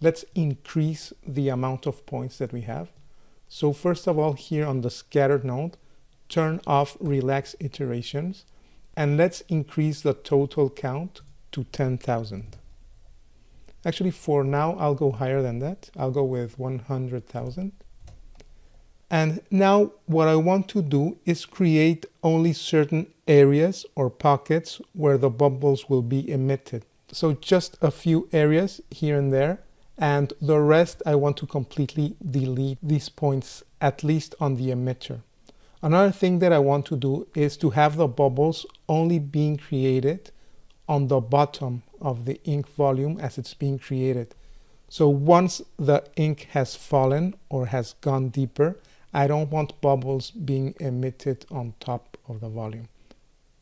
let's increase the amount of points that we have. So first of all, here on the scattered node, turn off relax iterations, and let's increase the total count to 10,000. Actually, for now, I'll go higher than that. I'll go with 100,000. And now what I want to do is create only certain areas or pockets where the bubbles will be emitted. So just a few areas here and there, and the rest I want to completely delete these points, at least on the emitter. Another thing that I want to do is to have the bubbles only being created on the bottom of the ink volume as it's being created. So once the ink has fallen or has gone deeper, I don't want bubbles being emitted on top of the volume.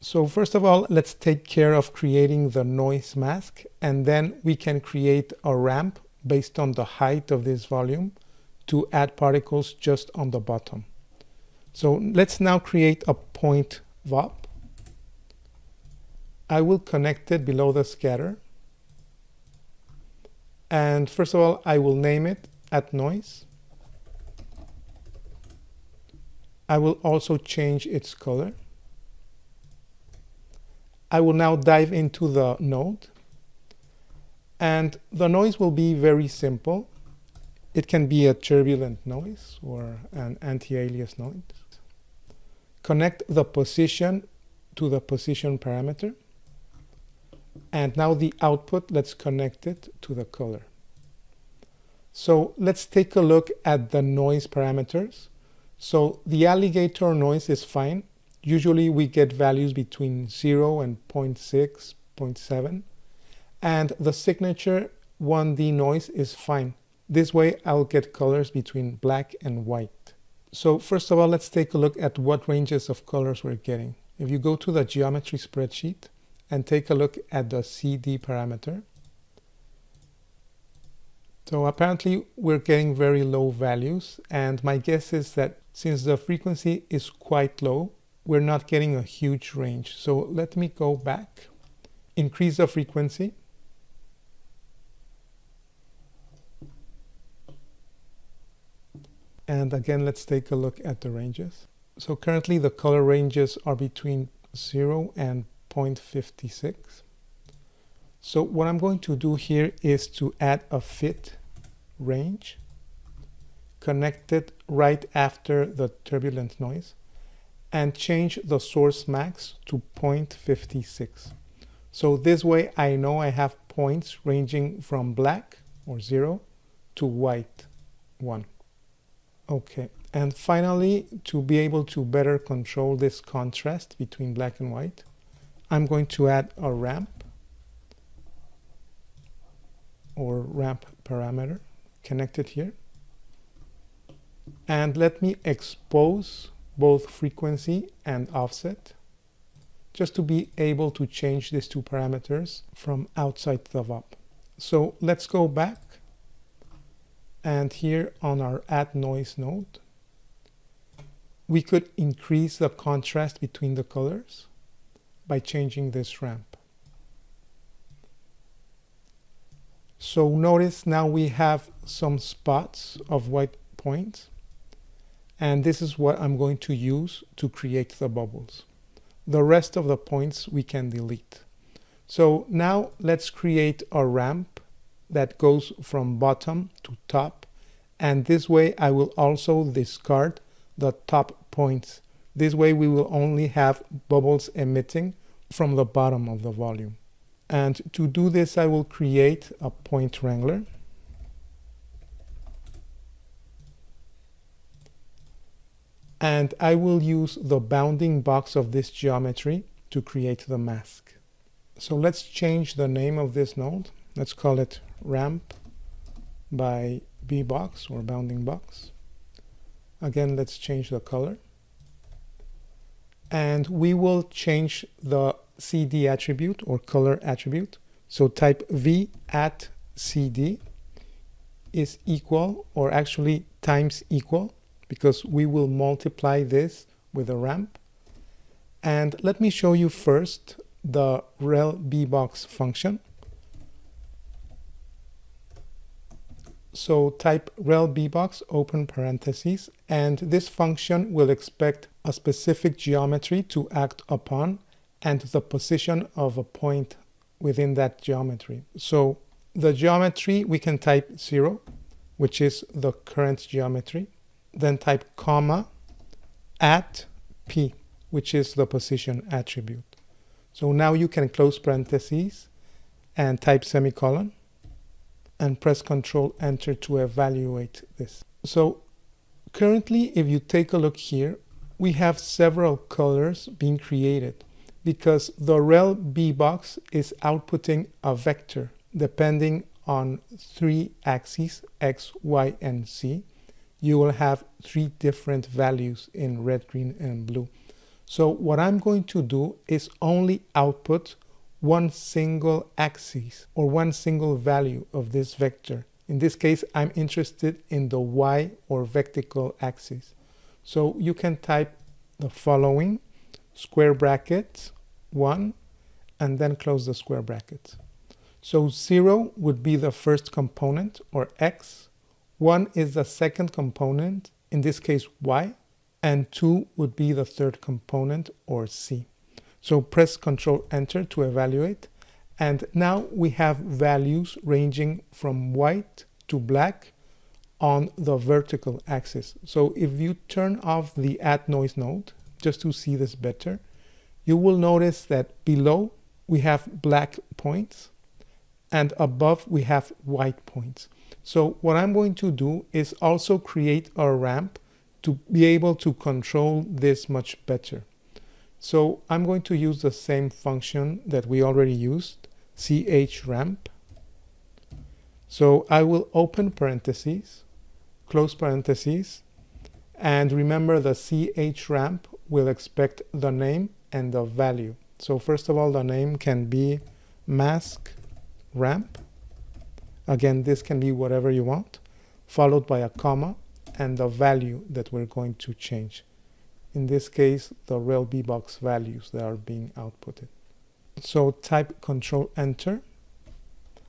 So first of all, let's take care of creating the noise mask, and then we can create a ramp based on the height of this volume to add particles just on the bottom. So let's now create a point VOP. I will connect it below the scatter. And first of all, I will name it at noise. I will also change its color. I will now dive into the node. And the noise will be very simple. It can be a turbulent noise or an anti-alias noise. Connect the position to the position parameter. And now the output, let's connect it to the color. So let's take a look at the noise parameters. So the alligator noise is fine. Usually we get values between 0 and 0.6, 0.7. And the signature 1D noise is fine. This way I'll get colors between black and white. So first of all, let's take a look at what ranges of colors we're getting. If you go to the geometry spreadsheet and take a look at the CD parameter, so apparently we're getting very low values, and my guess is that since the frequency is quite low, we're not getting a huge range. So let me go back, increase the frequency, and again let's take a look at the ranges. So currently the color ranges are between 0 and 0.56. So what I'm going to do here is to add a fit range, connect it right after the turbulent noise, and change the source max to 0.56. So this way I know I have points ranging from black or 0 to white 1. Okay, and finally, to be able to better control this contrast between black and white, I'm going to add a ramp or ramp parameter, connect it here, and let me expose both frequency and offset just to be able to change these two parameters from outside the VOP. So let's go back, and here on our add noise node we could increase the contrast between the colors by changing this ramp. So notice now we have some spots of white points, and this is what I'm going to use to create the bubbles. The rest of the points we can delete. So now let's create a ramp that goes from bottom to top, and this way I will also discard the top points. This way we will only have bubbles emitting from the bottom of the volume. And to do this I will create a point wrangler. And I will use the bounding box of this geometry to create the mask. So let's change the name of this node. Let's call it ramp by bbox or bounding box. Again, let's change the color. And we will change the CD attribute or color attribute. So type v at CD is equal, or actually times equal, because we will multiply this with a ramp. And let me show you first the rel bbox function. So type rel bbox, open parentheses, and this function will expect a specific geometry to act upon and the position of a point within that geometry. So the geometry, we can type 0, which is the current geometry, then type comma at p, which is the position attribute. So now you can close parentheses and type semicolon and press Ctrl Enter to evaluate this. So currently, if you take a look here, we have several colors being created because the rel bbox is outputting a vector depending on 3 axes, x, y, and z. You will have 3 different values in red, green, and blue. So what I'm going to do is only output one single axis or one single value of this vector. In this case, I'm interested in the y or vertical axis. So you can type the following, square brackets, 1, and then close the square brackets. So 0 would be the first component, or x, 1 is the second component, in this case y, and 2 would be the third component, or z. So press Ctrl Enter to evaluate, and now we have values ranging from white to black on the vertical axis. So if you turn off the add noise node, just to see this better, you will notice that below we have black points and above we have white points. So what I'm going to do is also create a ramp to be able to control this much better. So I'm going to use the same function that we already used, chramp. So I will open parentheses, close parentheses, and remember the chramp will expect the name and the value. So first of all, the name can be mask ramp. Again, this can be whatever you want, followed by a comma and the value that we're going to change. In this case, the rel bbox values that are being outputted. So type Ctrl Enter.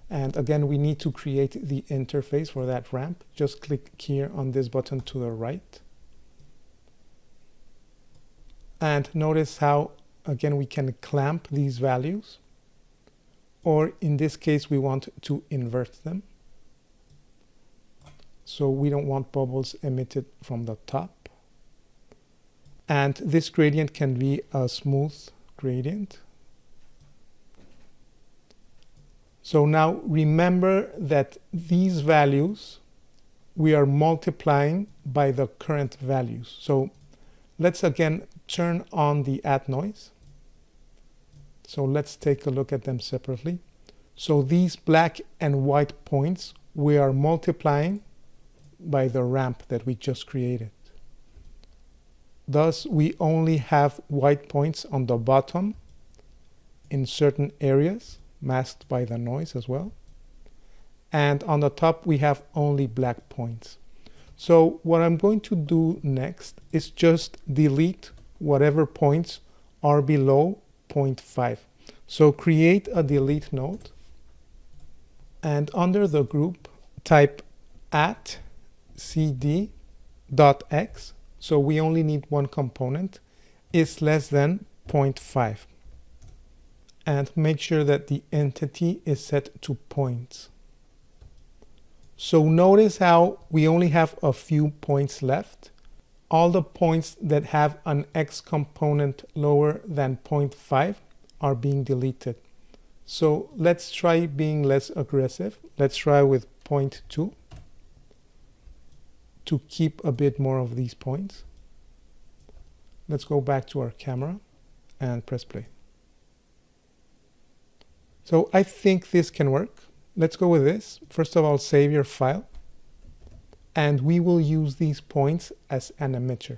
And again, we need to create the interface for that ramp. Just click here on this button to the right. And notice how, again, we can clamp these values. Or in this case, we want to invert them. So we don't want bubbles emitted from the top. And this gradient can be a smooth gradient. So now remember that these values we are multiplying by the current values. So let's again turn on the add noise. So let's take a look at them separately. So these black and white points we are multiplying by the ramp that we just created. Thus, we only have white points on the bottom in certain areas, masked by the noise as well. And on the top, we have only black points. So what I'm going to do next is just delete whatever points are below 0.5. So create a delete node. And under the group, type at cd.x. So we only need one component, is less than 0.5. And make sure that the entity is set to points. So notice how we only have a few points left. All the points that have an x component lower than 0.5 are being deleted. So let's try being less aggressive. Let's try with 0.2. To keep a bit more of these points. Let's go back to our camera and press play. So I think this can work. Let's go with this. First of all, save your file. And we will use these points as an emitter.